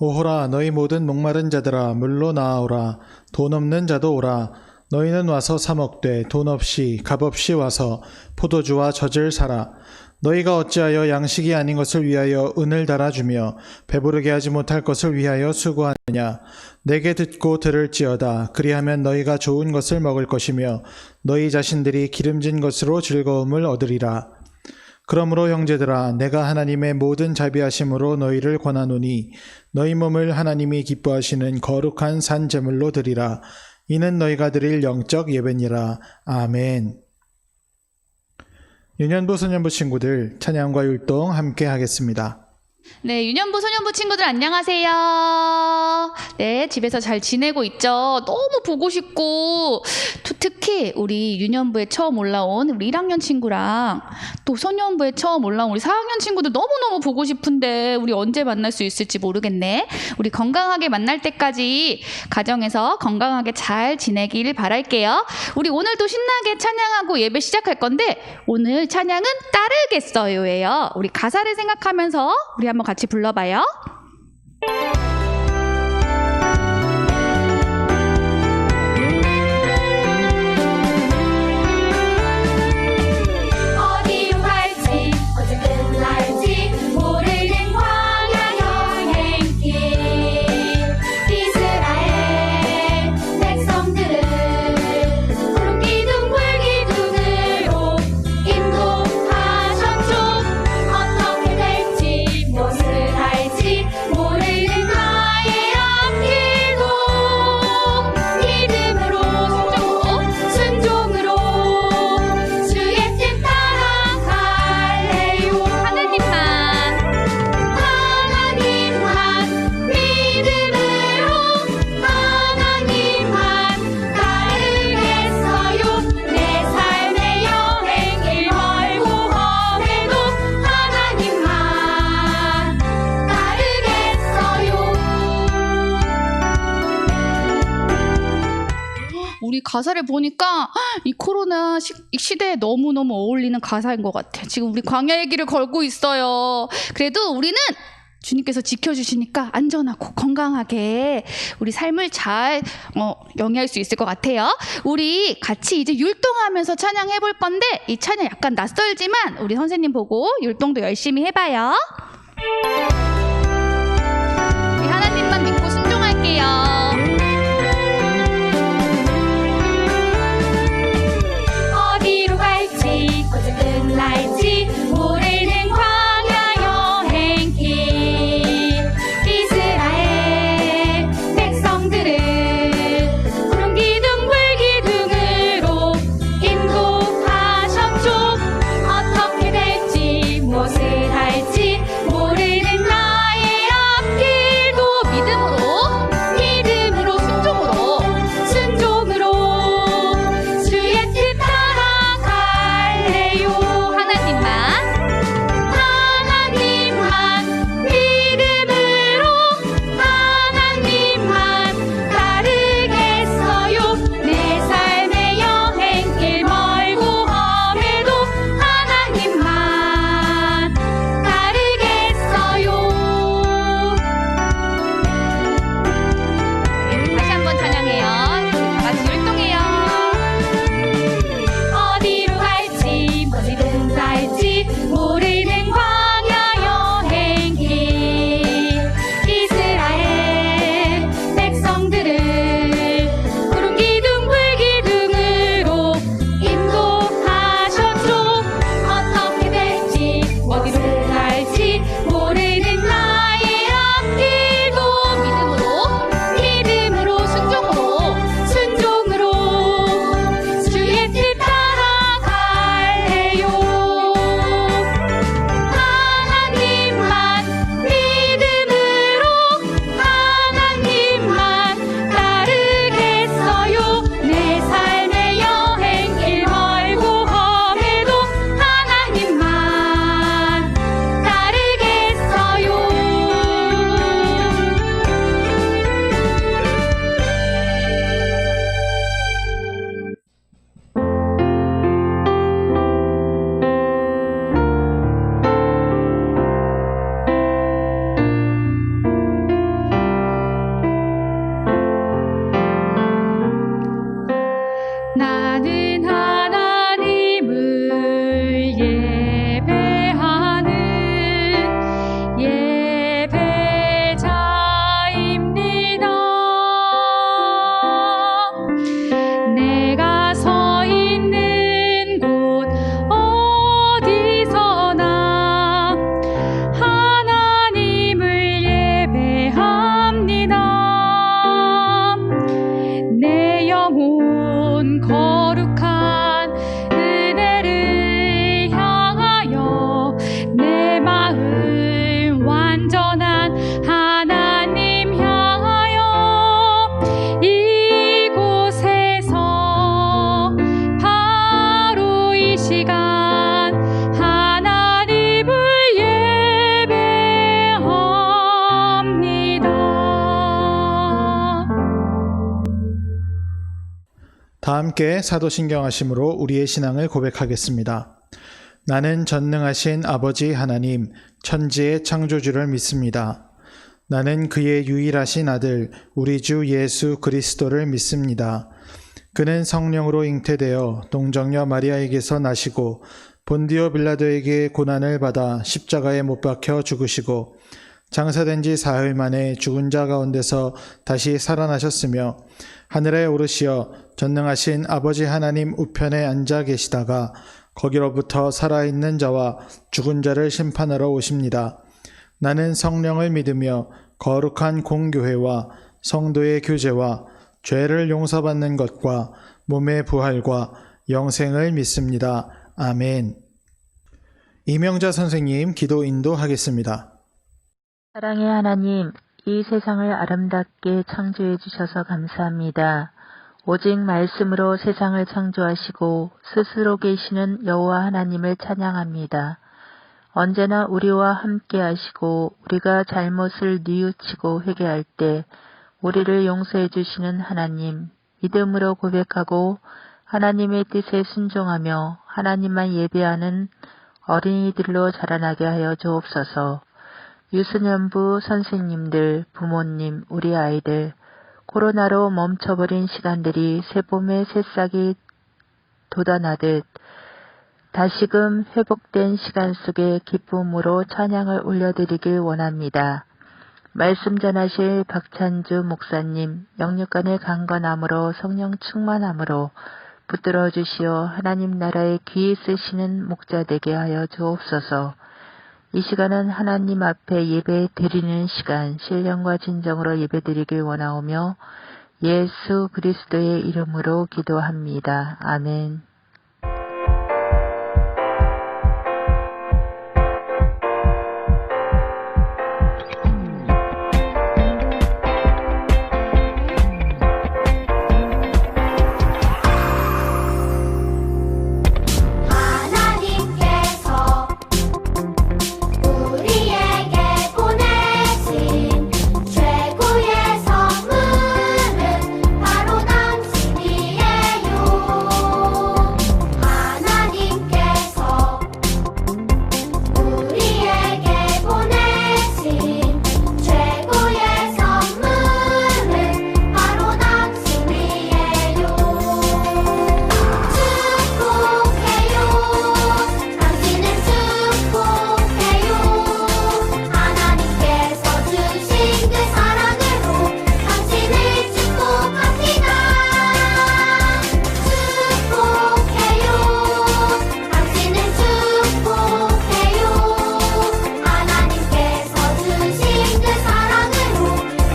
오호라 너희 모든 목마른 자들아 물로 나아오라. 돈 없는 자도 오라. 너희는 와서 사 먹되 돈 없이 값 없이 와서 포도주와 젖을 사라. 너희가 어찌하여 양식이 아닌 것을 위하여 은을 달아주며 배부르게 하지 못할 것을 위하여 수고하느냐. 내게 듣고 들을지어다. 그리하면 너희가 좋은 것을 먹을 것이며 너희 자신들이 기름진 것으로 즐거움을 얻으리라. 그러므로 형제들아, 내가 하나님의 모든 자비하심으로 너희를 권하노니 너희 몸을 하나님이 기뻐하시는 거룩한 산 제물로 드리라. 이는 너희가 드릴 영적 예배니라. 아멘. 유년부 소년부 친구들, 찬양과 율동 함께 하겠습니다. 네, 유년부, 소년부 친구들 안녕하세요. 네, 집에서 잘 지내고 있죠? 너무 보고 싶고, 특히 우리 유년부에 처음 올라온 우리 1학년 친구랑 또 소년부에 처음 올라온 우리 4학년 친구들 너무너무 보고 싶은데 우리 언제 만날 수 있을지 모르겠네. 우리 건강하게 만날 때까지 가정에서 건강하게 잘 지내길 바랄게요. 우리 오늘도 신나게 찬양하고 예배 시작할 건데 오늘 찬양은 따르겠어요예요. 우리 가사를 생각하면서 우리 한번 같이 불러봐요. 어디로 갈지 언제 끝날지 모르는 광야 여행길. 이스라엘 백성들을 푸른 기둥 불기둥으로 인도하셨죠. 어떻게 될지 무엇을 할지 모르는 나의 앞길도 믿음으로 순종으로 주의 뜻 따라갈래요. 하나님만 믿음으로 하나님만 따르겠어요. 내 삶의 여행길 멀고 험해도 하나님만 따르겠어요. 우리 가사를 보니까 이 코로나 시대에 너무너무 어울리는 가사인 것 같아. 지금 우리 광야의 길을 걸고 있어요. 그래도 우리는 주님께서 지켜주시니까 안전하고 건강하게 우리 삶을 잘 영위할 수 있을 것 같아요. 우리 같이 이제 율동하면서 찬양해 볼 건데 이 찬양 약간 낯설지만 우리 선생님 보고 율동도 열심히 해봐요. 우리 하나님만 믿고 순종할게요. 어디로 갈지 언제 끝날지 모르는 광야 여행길. 이스라엘 백성들을 푸른 기둥 불기둥으로 인도하셨죠. 어떻게 될지 무엇을 할지 모르는 나의 앞길도 믿음으로 순종으로 주의 뜻 따라갈래요. 하나님만 함께 사도신경하심으로 우리의 신앙을 고백하겠습니다. 나는 전능하신 아버지 하나님, 천지의 창조주를 믿습니다. 나는 그의 유일하신 아들, 우리 주 예수 그리스도를 믿습니다. 그는 성령으로 잉태되어 동정녀 마리아에게서 나시고 본디오 빌라도에게 고난을 받아 십자가에 못 박혀 죽으시고 장사된 지 사흘 만에 죽은 자 가운데서 다시 살아나셨으며 하늘에 오르시어 전능하신 아버지 하나님 우편에 앉아 계시다가 거기로부터 살아있는 자와 죽은 자를 심판하러 오십니다. 나는 성령을 믿으며 거룩한 공교회와 성도의 교제와 죄를 용서받는 것과 몸의 부활과 영생을 믿습니다. 아멘. 이명자 선생님 기도 인도하겠습니다. 사랑의 하나님, 이 세상을 아름답게 창조해 주셔서 감사합니다. 오직 말씀으로 세상을 창조하시고 스스로 계시는 여호와 하나님을 찬양합니다. 언제나 우리와 함께 하시고 우리가 잘못을 뉘우치고 회개할 때 우리를 용서해 주시는 하나님, 믿음으로 고백하고 하나님의 뜻에 순종하며 하나님만 예배하는 어린이들로 자라나게 하여 주옵소서. 유소년부 선생님들, 부모님, 우리 아이들, 코로나로 멈춰버린 시간들이 새봄의 새싹이 돋아나듯 다시금 회복된 시간 속에 기쁨으로 찬양을 올려드리길 원합니다. 말씀 전하실 박찬주 목사님, 영육간의 강건함으로 성령 충만함으로 붙들어 주시어 하나님 나라에 귀히 쓰시는 목자 되게 하여 주옵소서. 이 시간은 하나님 앞에 예배 드리는 시간, 신령과 진정으로 예배 드리길 원하오며 예수 그리스도의 이름으로 기도합니다. 아멘. 하나님께서 우리에게 보내신 최고의 선물은 바로 당신이에요. 하나님께서 우리에게 보내신 최고의 선물은 바로 당신이에요. 축복해요. 당신은 축복해요. 하나님께서 주신 그 사랑으로 당신을 축복합니다. 축복해요. 당신은 축복해요. 하나님께서 주신 그 사랑으로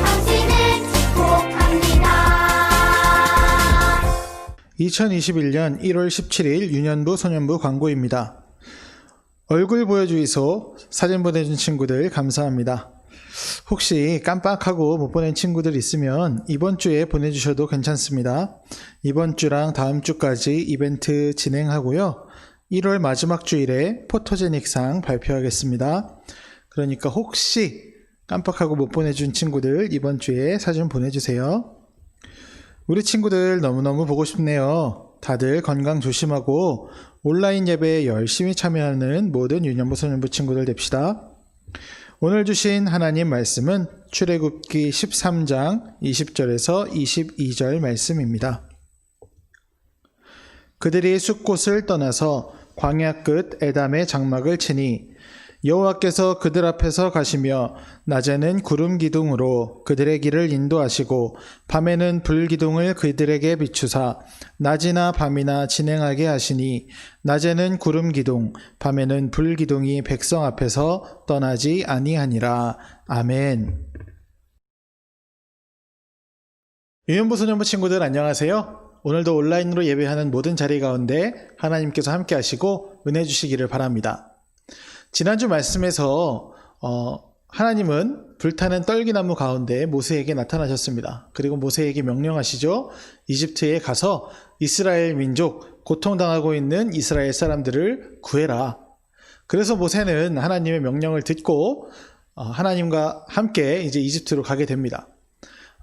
당신을 축복합니다. 2021년 1월 17일 유년부 소년부 광고입니다. 얼굴 보여주이소 사진 보내준 친구들 감사합니다. 혹시 깜빡하고 못 보낸 친구들 있으면 이번 주에 보내주셔도 괜찮습니다. 이번 주랑 다음 주까지 이벤트 진행하고요. 1월 마지막 주일에 포토제닉상 발표하겠습니다. 그러니까 혹시 깜빡하고 못 보내준 친구들 이번 주에 사진 보내주세요. 우리 친구들 너무너무 보고 싶네요. 다들 건강 조심하고 온라인 예배에 열심히 참여하는 모든 유년부 소년부 친구들 됩시다. 오늘 주신 하나님 말씀은 출애굽기 13장 20절에서 22절 말씀입니다. 그들이 숫곳을 떠나서 광야 끝 에담의 장막을 치니 여호와께서 그들 앞에서 가시며 낮에는 구름 기둥으로 그들의 길을 인도하시고 밤에는 불 기둥을 그들에게 비추사 낮이나 밤이나 진행하게 하시니 낮에는 구름 기둥 밤에는 불 기둥이 백성 앞에서 떠나지 아니하니라. 아멘. 유년부 소년부 친구들 안녕하세요. 오늘도 온라인으로 예배하는 모든 자리 가운데 하나님께서 함께 하시고 은혜 주시기를 바랍니다. 지난주 말씀에서 하나님은 불타는 떨기나무 가운데 모세에게 나타나셨습니다. 그리고 모세에게 명령하시죠. 이집트에 가서 이스라엘 민족, 고통당하고 있는 이스라엘 사람들을 구해라. 그래서 모세는 하나님의 명령을 듣고 하나님과 함께 이제 이집트로 가게 됩니다.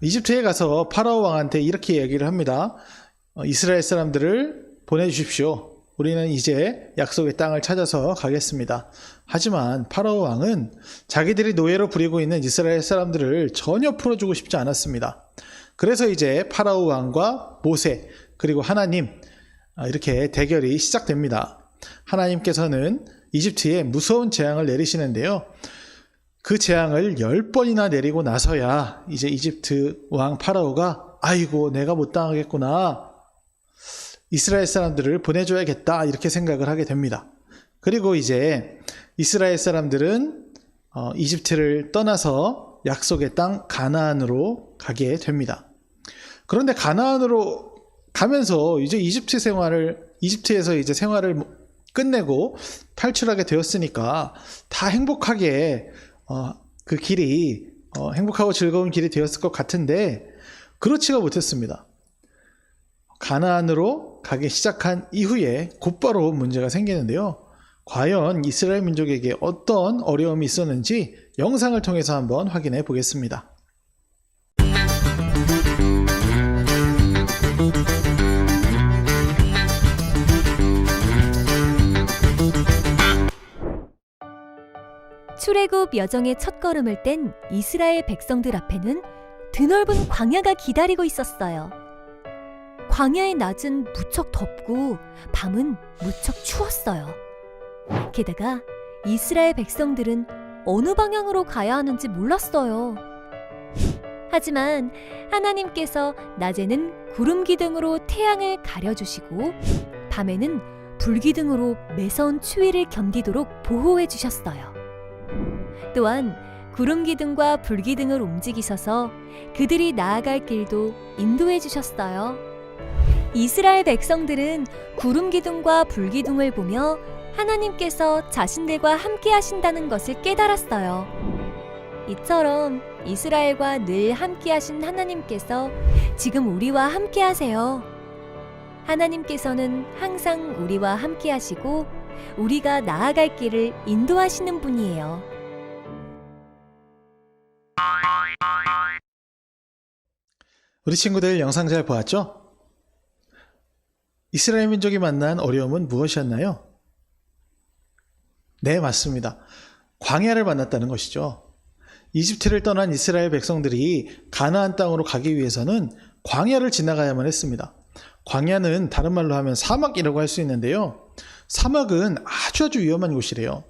이집트에 가서 파라오 왕한테 이렇게 얘기를 합니다. 이스라엘 사람들을 보내주십시오. 우리는 이제 약속의 땅을 찾아서 가겠습니다. 하지만 파라오 왕은 자기들이 노예로 부리고 있는 이스라엘 사람들을 전혀 풀어주고 싶지 않았습니다. 그래서 이제 파라오 왕과 모세 그리고 하나님 이렇게 대결이 시작됩니다. 하나님께서는 이집트에 무서운 재앙을 내리시는데요. 그 재앙을 10번이나 내리고 나서야 이제 이집트 왕 파라오가 아이고 내가 못 당하겠구나, 이스라엘 사람들을 보내줘야겠다 이렇게 생각을 하게 됩니다. 그리고 이제 이스라엘 사람들은 이집트를 떠나서 약속의 땅 가나안으로 가게 됩니다. 그런데 가나안으로 가면서 이제 이집트에서 이제 생활을 끝내고 탈출하게 되었으니까 다 행복하게 그 길이 행복하고 즐거운 길이 되었을 것 같은데 그렇지가 못했습니다. 가나안으로 가기 시작한 이후에 곧바로 문제가 생기는데요. 과연 이스라엘 민족에게 어떤 어려움이 있었는지 영상을 통해서 한번 확인해 보겠습니다. 출애굽 여정의 첫걸음을 뗀 이스라엘 백성들 앞에는 드넓은 광야가 기다리고 있었어요. 광야의 낮은 무척 덥고 밤은 무척 추웠어요. 게다가 이스라엘 백성들은 어느 방향으로 가야 하는지 몰랐어요. 하지만 하나님께서 낮에는 구름 기둥으로 태양을 가려주시고 밤에는 불 기둥으로 매서운 추위를 견디도록 보호해 주셨어요. 또한 구름 기둥과 불 기둥을 움직이셔서 그들이 나아갈 길도 인도해 주셨어요. 이스라엘 백성들은 구름 기둥과 불 기둥을 보며 하나님께서 자신들과 함께 하신다는 것을 깨달았어요. 이처럼 이스라엘과 늘 함께 하신 하나님께서 지금 우리와 함께 하세요. 하나님께서는 항상 우리와 함께 하시고 우리가 나아갈 길을 인도하시는 분이에요. 우리 친구들 영상 잘 보았죠? 이스라엘 민족이 만난 어려움은 무엇이었나요? 네, 맞습니다. 광야를 만났다는 것이죠. 이집트를 떠난 이스라엘 백성들이 가나안 땅으로 가기 위해서는 광야를 지나가야만 했습니다. 광야는 다른 말로 하면 사막이라고 할 수 있는데요. 사막은 아주 위험한 곳이래요.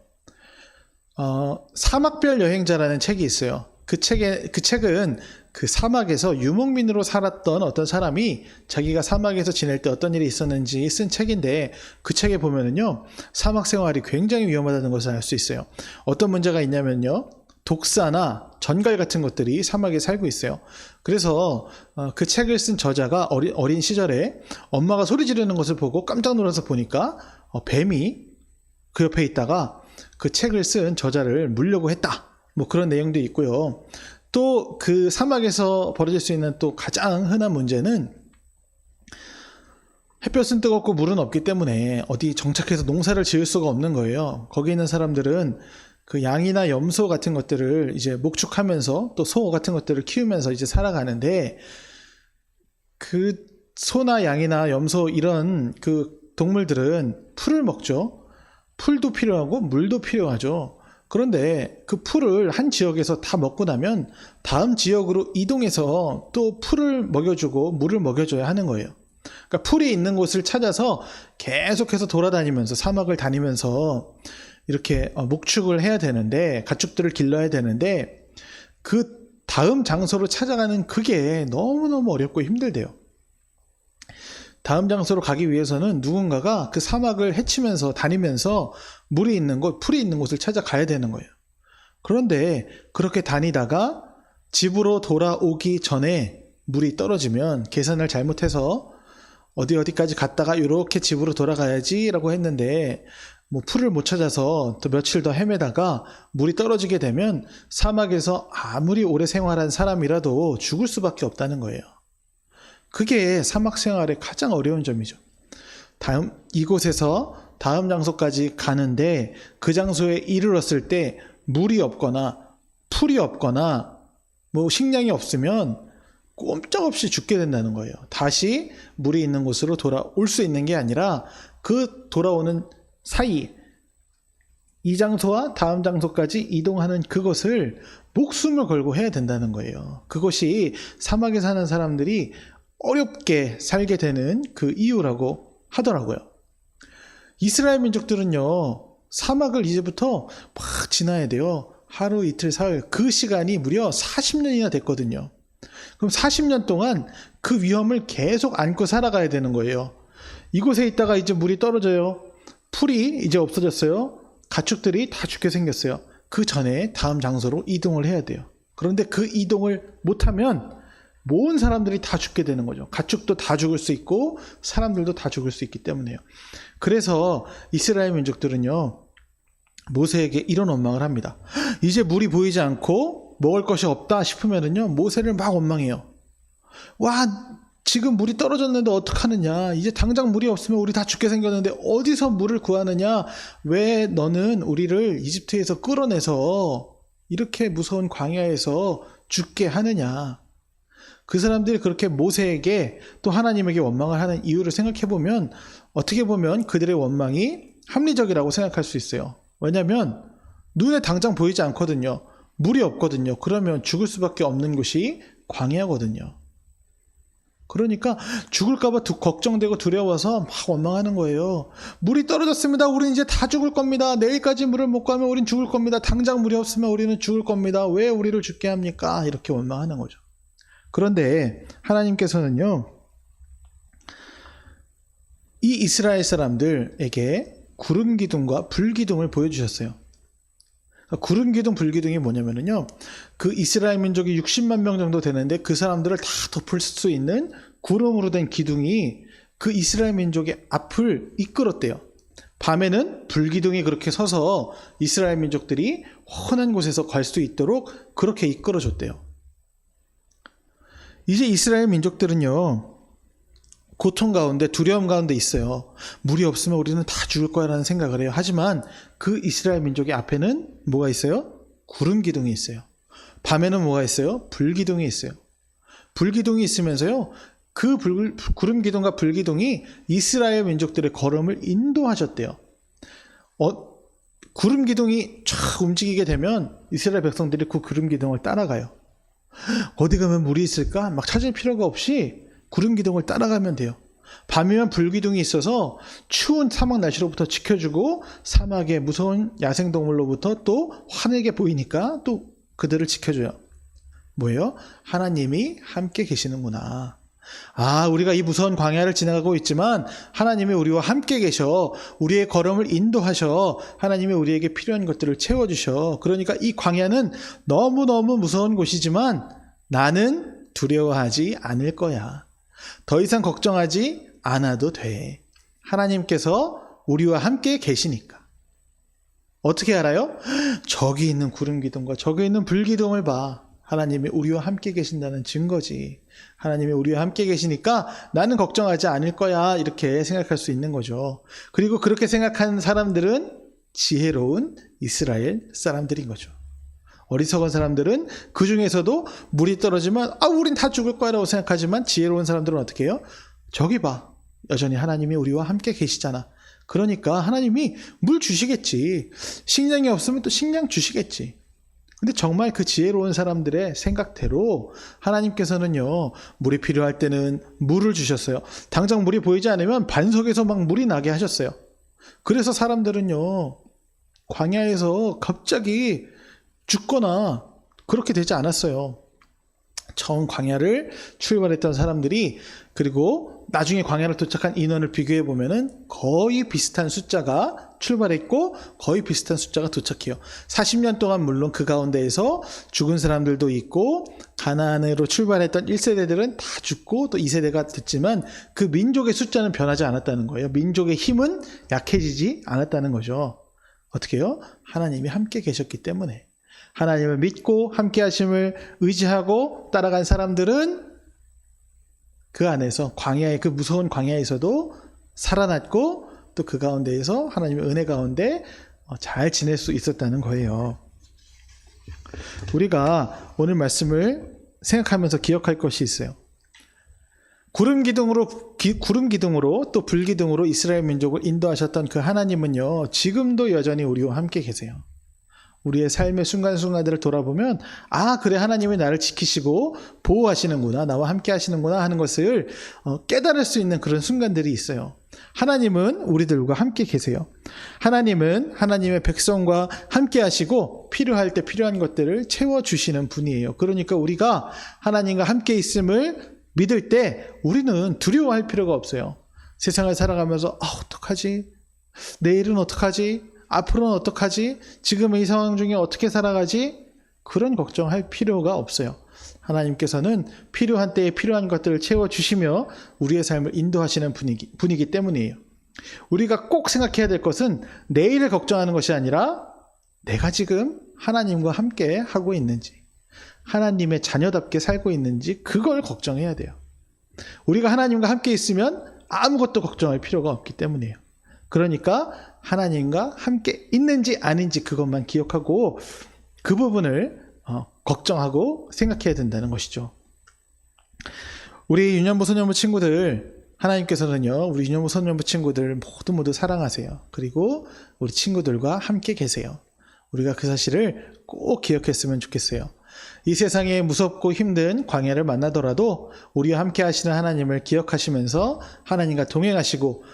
사막별 여행자라는 책이 있어요. 그 책은 그 사막에서 유목민으로 살았던 어떤 사람이 자기가 사막에서 지낼 때 어떤 일이 있었는지 쓴 책인데, 그 책에 보면은요, 사막 생활이 굉장히 위험하다는 것을 알 수 있어요. 어떤 문제가 있냐면요, 독사나 전갈 같은 것들이 사막에 살고 있어요. 그래서 그 책을 쓴 저자가 어린 시절에 엄마가 소리 지르는 것을 보고 깜짝 놀라서 보니까 뱀이 그 옆에 있다가 그 책을 쓴 저자를 물려고 했다, 뭐 그런 내용도 있고요. 또 그 사막에서 벌어질 수 있는 또 가장 흔한 문제는 햇볕은 뜨겁고 물은 없기 때문에 어디 정착해서 농사를 지을 수가 없는 거예요. 거기 있는 사람들은 그 양이나 염소 같은 것들을 이제 목축하면서 또 소 같은 것들을 키우면서 이제 살아가는데, 그 소나 양이나 염소 이런 그 동물들은 풀을 먹죠. 풀도 필요하고 물도 필요하죠. 그런데 그 풀을 한 지역에서 다 먹고 나면 다음 지역으로 이동해서 또 풀을 먹여주고 물을 먹여줘야 하는 거예요. 그러니까 풀이 있는 곳을 찾아서 계속해서 돌아다니면서 사막을 다니면서 이렇게 목축을 해야 되는데, 가축들을 길러야 되는데, 그 다음 장소로 찾아가는 그게 너무너무 어렵고 힘들대요. 다음 장소로 가기 위해서는 누군가가 그 사막을 헤치면서 다니면서 물이 있는 곳, 풀이 있는 곳을 찾아가야 되는 거예요. 그런데 그렇게 다니다가 집으로 돌아오기 전에 물이 떨어지면 계산을 잘못해서 어디까지 갔다가 이렇게 집으로 돌아가야지 라고 했는데, 뭐 풀을 못 찾아서 또 며칠 더 헤매다가 물이 떨어지게 되면 사막에서 아무리 오래 생활한 사람이라도 죽을 수밖에 없다는 거예요. 그게 사막 생활의 가장 어려운 점이죠. 이곳에서 다음 장소까지 가는데 그 장소에 이르렀을 때 물이 없거나 풀이 없거나 뭐 식량이 없으면 꼼짝없이 죽게 된다는 거예요. 다시 물이 있는 곳으로 돌아올 수 있는 게 아니라 그 돌아오는 사이 이 장소와 다음 장소까지 이동하는 그것을 목숨을 걸고 해야 된다는 거예요. 그것이 사막에 사는 사람들이 어렵게 살게 되는 그 이유라고 하더라고요. 이스라엘 민족들은요, 사막을 이제부터 막 지나야 돼요. 하루, 이틀, 사흘. 그 시간이 무려 40년이나 됐거든요. 그럼 40년 동안 그 위험을 계속 안고 살아가야 되는 거예요. 이곳에 있다가 이제 물이 떨어져요. 풀이 이제 없어졌어요. 가축들이 다 죽게 생겼어요. 그 전에 다음 장소로 이동을 해야 돼요. 그런데 그 이동을 못하면 모든 사람들이 다 죽게 되는 거죠. 가축도 다 죽을 수 있고 사람들도 다 죽을 수 있기 때문에요. 그래서 이스라엘 민족들은요, 모세에게 이런 원망을 합니다. 이제 물이 보이지 않고 먹을 것이 없다 싶으면은요, 모세를 막 원망해요. 와, 지금 물이 떨어졌는데 어떡하느냐. 이제 당장 물이 없으면 우리 다 죽게 생겼는데 어디서 물을 구하느냐. 왜 너는 우리를 이집트에서 끌어내서 이렇게 무서운 광야에서 죽게 하느냐. 그 사람들이 그렇게 모세에게 또 하나님에게 원망을 하는 이유를 생각해보면 어떻게 보면 그들의 원망이 합리적이라고 생각할 수 있어요. 왜냐하면 눈에 당장 보이지 않거든요. 물이 없거든요. 그러면 죽을 수밖에 없는 곳이 광야거든요. 그러니까 죽을까봐 걱정되고 두려워서 막 원망하는 거예요. 물이 떨어졌습니다. 우리는 이제 다 죽을 겁니다. 내일까지 물을 못 구하면 우린 죽을 겁니다. 당장 물이 없으면 우리는 죽을 겁니다. 왜 우리를 죽게 합니까? 이렇게 원망하는 거죠. 그런데 하나님께서는요, 이 이스라엘 사람들에게 구름 기둥과 불 기둥을 보여주셨어요. 구름 기둥, 불 기둥이 뭐냐면요, 그 이스라엘 민족이 60만 명 정도 되는데 그 사람들을 다 덮을 수 있는 구름으로 된 기둥이 그 이스라엘 민족의 앞을 이끌었대요. 밤에는 불 기둥이 그렇게 서서 이스라엘 민족들이 훤한 곳에서 갈 수 있도록 그렇게 이끌어줬대요. 이제 이스라엘 민족들은요, 고통 가운데, 두려움 가운데 있어요. 물이 없으면 우리는 다 죽을 거야 라는 생각을 해요. 하지만 그 이스라엘 민족의 앞에는 뭐가 있어요? 구름 기둥이 있어요. 밤에는 뭐가 있어요? 불 기둥이 있어요. 불 기둥이 있으면서요, 그 구름 기둥과 불 기둥이 이스라엘 민족들의 걸음을 인도하셨대요. 구름 기둥이 쫙 움직이게 되면 이스라엘 백성들이 그 구름 기둥을 따라가요. 어디 가면 물이 있을까? 막 찾을 필요가 없이 구름 기둥을 따라가면 돼요. 밤이면 불 기둥이 있어서 추운 사막 날씨로부터 지켜주고 사막의 무서운 야생동물로부터 또 환하게 보이니까 또 그들을 지켜줘요. 뭐예요? 하나님이 함께 계시는구나. 아, 우리가 이 무서운 광야를 지나가고 있지만 하나님이 우리와 함께 계셔. 우리의 걸음을 인도하셔. 하나님이 우리에게 필요한 것들을 채워주셔. 그러니까 이 광야는 너무너무 무서운 곳이지만 나는 두려워하지 않을 거야. 더 이상 걱정하지 않아도 돼. 하나님께서 우리와 함께 계시니까. 어떻게 알아요? 저기 있는 구름 기둥과 저기 있는 불 기둥을 봐. 하나님이 우리와 함께 계신다는 증거지. 하나님이 우리와 함께 계시니까 나는 걱정하지 않을 거야. 이렇게 생각할 수 있는 거죠. 그리고 그렇게 생각하는 사람들은 지혜로운 이스라엘 사람들인 거죠. 어리석은 사람들은 그 중에서도 물이 떨어지면 우린 다 죽을 거야 라고 생각하지만 지혜로운 사람들은 어떻게 해요? 저기 봐. 여전히 하나님이 우리와 함께 계시잖아. 그러니까 하나님이 물 주시겠지. 식량이 없으면 또 식량 주시겠지. 근데 정말 그 지혜로운 사람들의 생각대로 하나님께서는요, 물이 필요할 때는 물을 주셨어요. 당장 물이 보이지 않으면 반석에서 막 물이 나게 하셨어요. 그래서 사람들은요, 광야에서 갑자기 죽거나 그렇게 되지 않았어요. 처음 광야를 출발했던 사람들이, 그리고 나중에 광야를 도착한 인원을 비교해 보면은 거의 비슷한 숫자가 출발했고 거의 비슷한 숫자가 도착해요. 40년 동안 물론 그 가운데에서 죽은 사람들도 있고 가나안으로 출발했던 1세대들은 다 죽고 또 2세대가 됐지만 그 민족의 숫자는 변하지 않았다는 거예요. 민족의 힘은 약해지지 않았다는 거죠. 어떻게 해요? 하나님이 함께 계셨기 때문에. 하나님을 믿고 함께 하심을 의지하고 따라간 사람들은 그 안에서 광야의 그 무서운 광야에서도 살아났고 또 그 가운데에서 하나님의 은혜 가운데 잘 지낼 수 있었다는 거예요. 우리가 오늘 말씀을 생각하면서 기억할 것이 있어요. 구름 기둥으로 또 불기둥으로 이스라엘 민족을 인도하셨던 그 하나님은요, 지금도 여전히 우리와 함께 계세요. 우리의 삶의 순간순간들을 돌아보면, 아, 그래, 하나님이 나를 지키시고 보호하시는구나, 나와 함께 하시는구나 하는 것을 깨달을 수 있는 그런 순간들이 있어요. 하나님은 우리들과 함께 계세요. 하나님은 하나님의 백성과 함께 하시고 필요할 때 필요한 것들을 채워주시는 분이에요. 그러니까 우리가 하나님과 함께 있음을 믿을 때 우리는 두려워할 필요가 없어요. 세상을 살아가면서 어떡하지? 내일은 어떡하지? 앞으로는 어떡하지? 지금의 이 상황 중에 어떻게 살아가지? 그런 걱정할 필요가 없어요. 하나님께서는 필요한 때에 필요한 것들을 채워주시며 우리의 삶을 인도하시는 분이기 때문이에요. 우리가 꼭 생각해야 될 것은 내일을 걱정하는 것이 아니라 내가 지금 하나님과 함께 하고 있는지, 하나님의 자녀답게 살고 있는지, 그걸 걱정해야 돼요. 우리가 하나님과 함께 있으면 아무것도 걱정할 필요가 없기 때문이에요. 그러니까 하나님과 함께 있는지 아닌지 그것만 기억하고 그 부분을 걱정하고 생각해야 된다는 것이죠. 우리 유년부 소년부 친구들, 하나님께서는요, 우리 유년부 소년부 친구들 모두 사랑하세요. 그리고 우리 친구들과 함께 계세요. 우리가 그 사실을 꼭 기억했으면 좋겠어요. 이 세상에 무섭고 힘든 광야를 만나더라도 우리와 함께 하시는 하나님을 기억하시면서 하나님과 동행하시고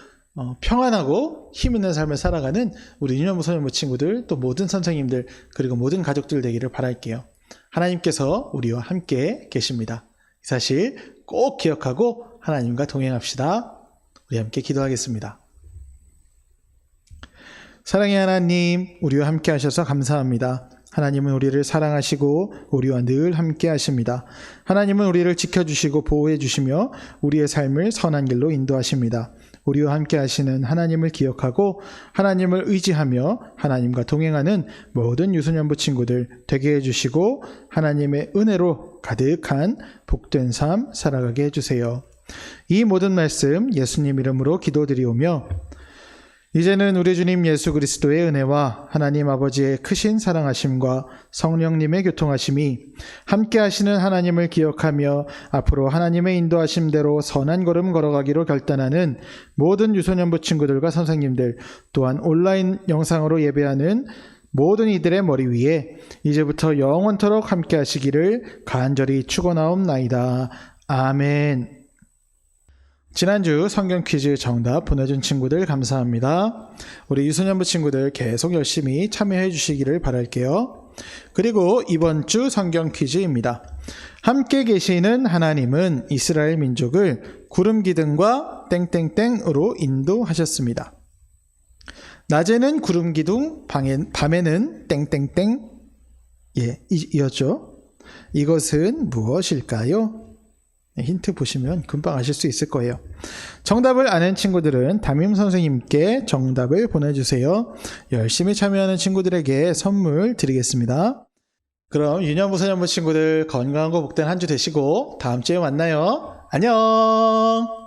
평안하고 힘 있는 삶을 살아가는 우리 유년부 소년부 친구들, 또 모든 선생님들, 그리고 모든 가족들 되기를 바랄게요. 하나님께서 우리와 함께 계십니다. 이 사실 꼭 기억하고 하나님과 동행합시다. 우리 함께 기도하겠습니다. 사랑의 하나님, 우리와 함께 하셔서 감사합니다. 하나님은 우리를 사랑하시고 우리와 늘 함께 하십니다. 하나님은 우리를 지켜주시고 보호해 주시며 우리의 삶을 선한 길로 인도하십니다. 우리와 함께 하시는 하나님을 기억하고 하나님을 의지하며 하나님과 동행하는 모든 유소년부 친구들 되게 해주시고 하나님의 은혜로 가득한 복된 삶 살아가게 해주세요. 이 모든 말씀 예수님 이름으로 기도드리오며, 이제는 우리 주님 예수 그리스도의 은혜와 하나님 아버지의 크신 사랑하심과 성령님의 교통하심이 함께 하시는 하나님을 기억하며 앞으로 하나님의 인도하심대로 선한 걸음 걸어가기로 결단하는 모든 유소년부 친구들과 선생님들, 또한 온라인 영상으로 예배하는 모든 이들의 머리 위에 이제부터 영원토록 함께 하시기를 간절히 축원하옵나이다. 아멘. 지난주 성경 퀴즈 정답 보내준 친구들 감사합니다. 우리 유소년부 친구들 계속 열심히 참여해 주시기를 바랄게요. 그리고 이번 주 성경 퀴즈입니다. 함께 계시는 하나님은 이스라엘 민족을 구름 기둥과 땡땡땡으로 인도하셨습니다. 낮에는 구름 기둥, 밤에는 땡땡땡, 이었죠. 이것은 무엇일까요? 힌트 보시면 금방 아실 수 있을 거예요. 정답을 아는 친구들은 담임 선생님께 정답을 보내주세요. 열심히 참여하는 친구들에게 선물 드리겠습니다. 그럼 유년부 소년부 친구들 건강하고 복된 한 주 되시고 다음 주에 만나요. 안녕.